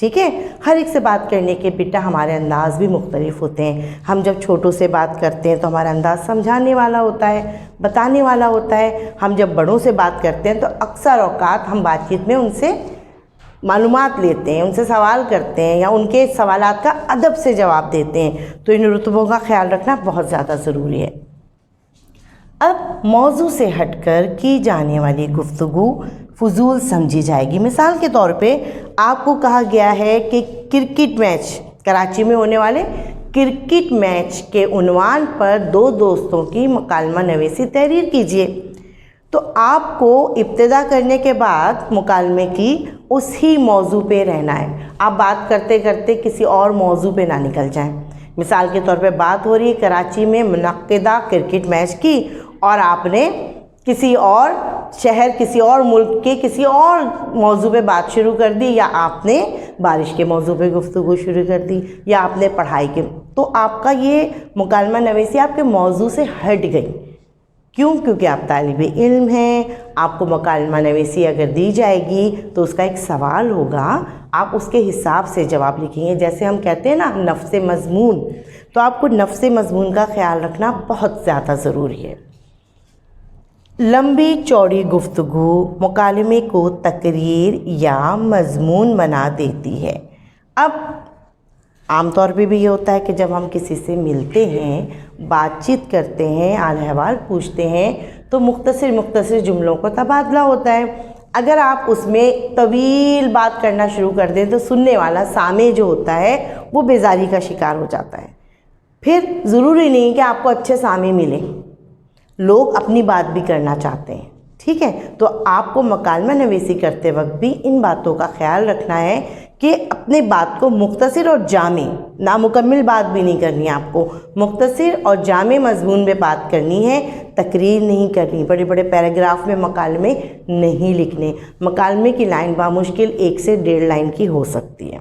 ٹھیک ہے. ہر ایک سے بات کرنے کے بیٹا ہمارے انداز بھی مختلف ہوتے ہیں. ہم جب چھوٹوں سے بات کرتے ہیں تو ہمارا انداز سمجھانے والا ہوتا ہے, بتانے والا ہوتا ہے. ہم جب بڑوں سے بات کرتے ہیں تو اکثر اوقات ہم بات چیت میں ان سے معلومات لیتے ہیں, ان سے سوال کرتے ہیں یا ان کے سوالات کا ادب سے جواب دیتے ہیں. تو ان رتبوں کا خیال رکھنا بہت زیادہ ضروری ہے. اب موضوع سے ہٹ کر کی جانے والی گفتگو فضول سمجھی جائے گی. مثال کے طور پہ آپ کو کہا گیا ہے کہ کرکٹ میچ, کراچی میں ہونے والے کرکٹ میچ کے عنوان پر 2 دوستوں کی مکالمہ نویسی تحریر کیجیے. تو آپ کو ابتدا کرنے کے بعد مکالمے کی اسی موضوع پہ رہنا ہے. آپ بات کرتے کرتے کسی اور موضوع پہ نہ نکل جائیں. مثال کے طور پہ بات ہو رہی ہے کراچی میں منعقدہ کرکٹ میچ کی, اور آپ نے کسی اور شہر, کسی اور ملک کے کسی اور موضوع پہ بات شروع کر دی, یا آپ نے بارش کے موضوع پہ گفتگو شروع کر دی, یا آپ نے پڑھائی کے, تو آپ کا یہ مکالمہ نویسی آپ کے موضوع سے ہٹ گئی. کیوں؟ کیونکہ آپ طالب علم ہیں. آپ کو مکالمہ نویسی اگر دی جائے گی تو اس کا ایک سوال ہوگا, آپ اس کے حساب سے جواب لکھیں گے. جیسے ہم کہتے ہیں نا نفس مضمون, تو آپ کو نفس مضمون کا خیال رکھنا بہت زیادہ ضروری ہے. لمبی چوڑی گفتگو مکالمے کو تقریر یا مضمون بنا دیتی ہے. اب عام طور پہ بھی یہ ہوتا ہے کہ جب ہم کسی سے ملتے ہیں, بات چیت کرتے ہیں, حال احوال پوچھتے ہیں, تو مختصر جملوں کا تبادلہ ہوتا ہے. اگر آپ اس میں طویل بات کرنا شروع کر دیں تو سننے والا سامع جو ہوتا ہے وہ بیزاری کا شکار ہو جاتا ہے. پھر ضروری نہیں کہ آپ کو اچھے سامع ملیں, لوگ اپنی بات بھی کرنا چاہتے ہیں. ٹھیک ہے, تو آپ کو مکالمہ نویسی کرتے وقت بھی ان باتوں کا خیال رکھنا ہے کہ اپنے بات کو مختصر اور جامع, نامکمل بات بھی نہیں کرنی ہے. آپ کو مختصر اور جامع مضمون میں بات کرنی ہے, تقریر نہیں کرنی. بڑے بڑے پیراگراف میں مکالمے نہیں لکھنے. مکالمے کی لائن بامشکل 1 سے 1.5 لائن کی ہو سکتی ہے.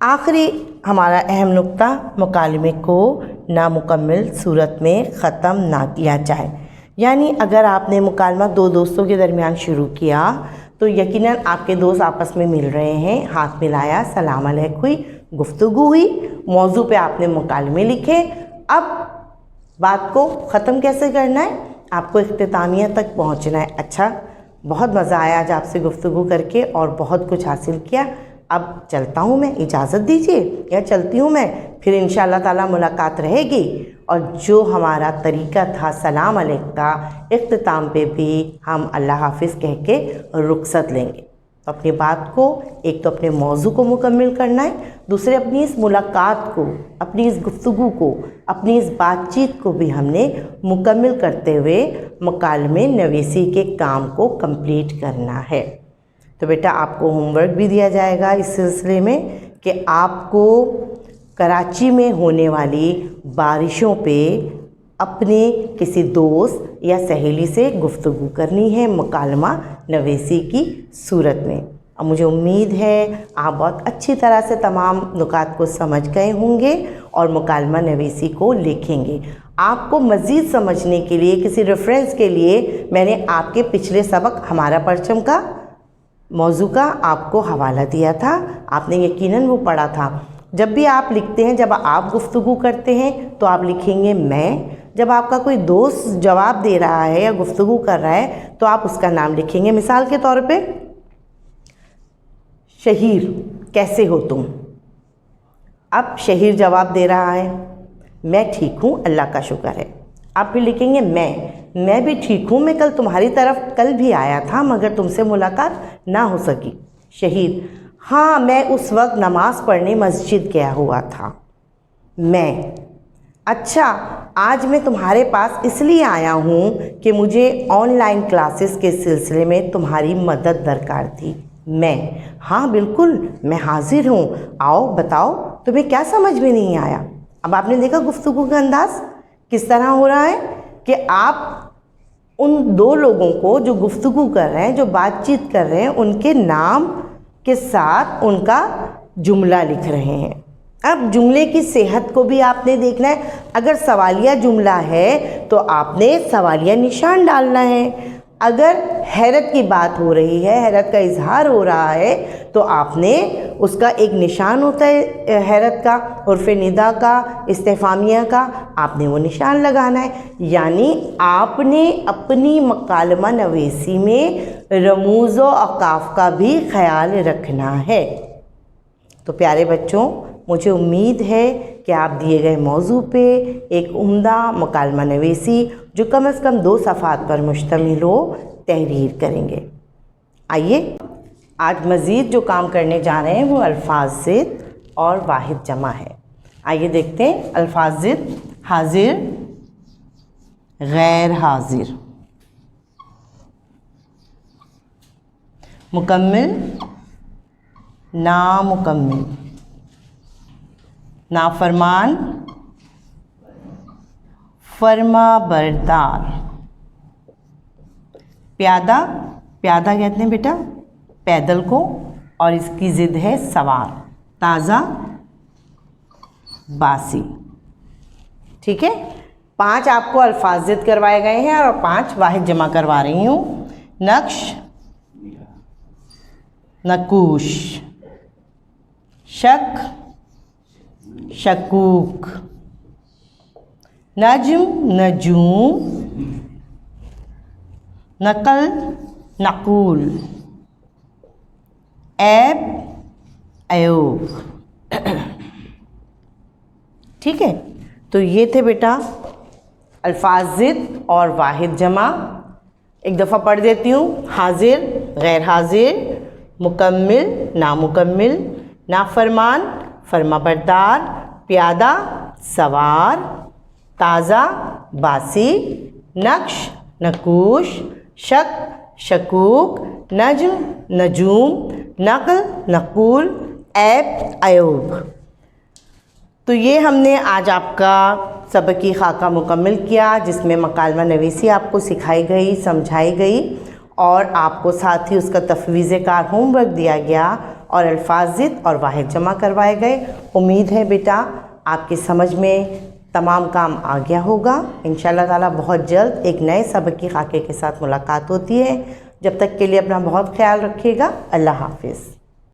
آخری ہمارا اہم نقطہ, مکالمے کو نامکمل صورت میں ختم نہ کیا جائے. یعنی اگر آپ نے مکالمہ 2 دوستوں کے درمیان شروع کیا تو یقیناً آپ کے دوست آپس میں مل رہے ہیں, ہاتھ ملایا, سلام علیکم ہوئی, گفتگو ہوئی, موضوع پہ آپ نے مکالمے لکھے. اب بات کو ختم کیسے کرنا ہے؟ آپ کو اختتامیہ تک پہنچنا ہے. اچھا, بہت مزہ آیا آج آپ سے گفتگو کر کے اور بہت کچھ حاصل کیا. اب چلتا ہوں میں, اجازت دیجیے, یا چلتی ہوں میں. پھر انشاءاللہ تعالیٰ ملاقات رہے گی. اور جو ہمارا طریقہ تھا سلام علیکم کا, اختتام پہ بھی ہم اللہ حافظ کہہ کے رخصت لیں گے. تو اپنی بات کو, ایک تو اپنے موضوع کو مکمل کرنا ہے, دوسرے اپنی اس ملاقات کو, اپنی اس گفتگو کو, اپنی اس بات چیت کو بھی ہم نے مکمل کرتے ہوئے مکالمے نویسی کے کام کو کمپلیٹ کرنا ہے. تو بیٹا آپ کو ہوم ورک بھی دیا جائے گا اس سلسلے میں کہ آپ کو کراچی میں ہونے والی بارشوں پہ اپنے کسی دوست یا سہیلی سے گفتگو کرنی ہے مکالمہ نویسی کی صورت میں. اب مجھے امید ہے آپ بہت اچھی طرح سے تمام نکات کو سمجھ گئے ہوں گے اور مکالمہ نویسی کو لکھیں گے. آپ کو مزید سمجھنے کے لیے, کسی ریفرنس کے لیے میں نے آپ کے پچھلے سبق ہمارا پرچم کا موضوع کا آپ کو حوالہ دیا تھا. آپ نے یقیناً وہ پڑھا تھا. جب بھی آپ لکھتے ہیں, جب آپ گفتگو کرتے ہیں تو آپ لکھیں گے میں. جب آپ کا کوئی دوست جواب دے رہا ہے یا گفتگو کر رہا ہے تو آپ اس کا نام لکھیں گے. مثال کے طور پہ شہیر, کیسے ہو تم؟ اب شہیر جواب دے رہا ہے میں ٹھیک ہوں, اللہ کا شکر ہے. آپ پھر لکھیں گے میں بھی ٹھیک ہوں, میں کل تمہاری طرف کل بھی آیا تھا مگر تم سے ملاقات نہ ہو سکی. شہید, ہاں میں اس وقت نماز پڑھنے مسجد گیا ہوا تھا. میں, اچھا آج میں تمہارے پاس اس لیے آیا ہوں کہ مجھے آن لائن کلاسز کے سلسلے میں تمہاری مدد درکار تھی. میں, ہاں بالکل میں حاضر ہوں, آؤ بتاؤ تمہیں کیا سمجھ میں نہیں آیا. اب آپ نے دیکھا گفتگو کا انداز کس طرح ہو رہا ہے کہ آپ ان 2 لوگوں کو جو گفتگو کر رہے ہیں, جو بات چیت کر رہے ہیں, ان کے نام کے ساتھ ان کا جملہ لکھ رہے ہیں. اب جملے کی صحت کو بھی آپ نے دیکھنا ہے. اگر سوالیہ جملہ ہے تو آپ نے سوالیہ نشان ڈالنا ہے. اگر حیرت کی بات ہو رہی ہے، حیرت کا اظہار ہو رہا ہے، تو آپ نے اس کا ایک نشان ہوتا ہے حیرت کا، عرف ندا کا، استفہامیہ کا، آپ نے وہ نشان لگانا ہے۔ یعنی آپ نے اپنی مکالمہ نویسی میں رموز و اوقاف کا بھی خیال رکھنا ہے۔ تو پیارے بچوں، مجھے امید ہے کہ آپ دیے گئے موضوع پہ ایک عمدہ مکالمہ نویسی جو کم از کم 2 صفحات پر مشتمل ہو تحریر کریں گے۔ آئیے آج مزید جو کام کرنے جا رہے ہیں وہ الفاظ ضد اور واحد جمع ہے۔ آئیے دیکھتے ہیں الفاظ ضد: حاضر، غیر حاضر، مکمل، نامکمل، نافرمان، فرما بردار، پیادہ، پیادہ کہتے ہیں بیٹا پیدل کو، اور اس کی ضد ہے سوار، تازہ، باسی۔ ٹھیک ہے، 5 آپ کو الفاظ ضد کروائے گئے ہیں اور 5 واحد جمع کروا رہی ہوں۔ نقش، نقوش، شک، شکوک، نجم، نجوم، نقل، نقول، عیب، عیوب۔ ٹھیک ہے، تو یہ تھے بیٹا الفاظ ضد اور واحد جمع۔ ایک دفعہ پڑھ دیتی ہوں۔ حاضر، غیر حاضر، مکمل، نامکمل، نافرمان، فرما بردار، پیادہ، سوار، تازہ، باسی، نقش، نقوش، شک، شکوک، نجم، نجوم، نقل، نقول، عیب، عیوب۔ تو یہ ہم نے آج آپ کا سبقی خاکہ مکمل کیا، جس میں مکالمہ نویسی آپ کو سکھائی گئی، سمجھائی گئی، اور آپ کو ساتھ ہی اس کا تفویض کار ہوم ورک دیا گیا اور الفاظ ضد اور واحد جمع کروائے گئے۔ امید ہے بیٹا آپ کی سمجھ میں تمام کام آ گیا ہوگا۔ انشاءاللہ تعالیٰ بہت جلد ایک نئے سبقی خاکے کے ساتھ ملاقات ہوتی ہے۔ جب تک کے لیے اپنا بہت خیال رکھیے گا۔ اللہ حافظ۔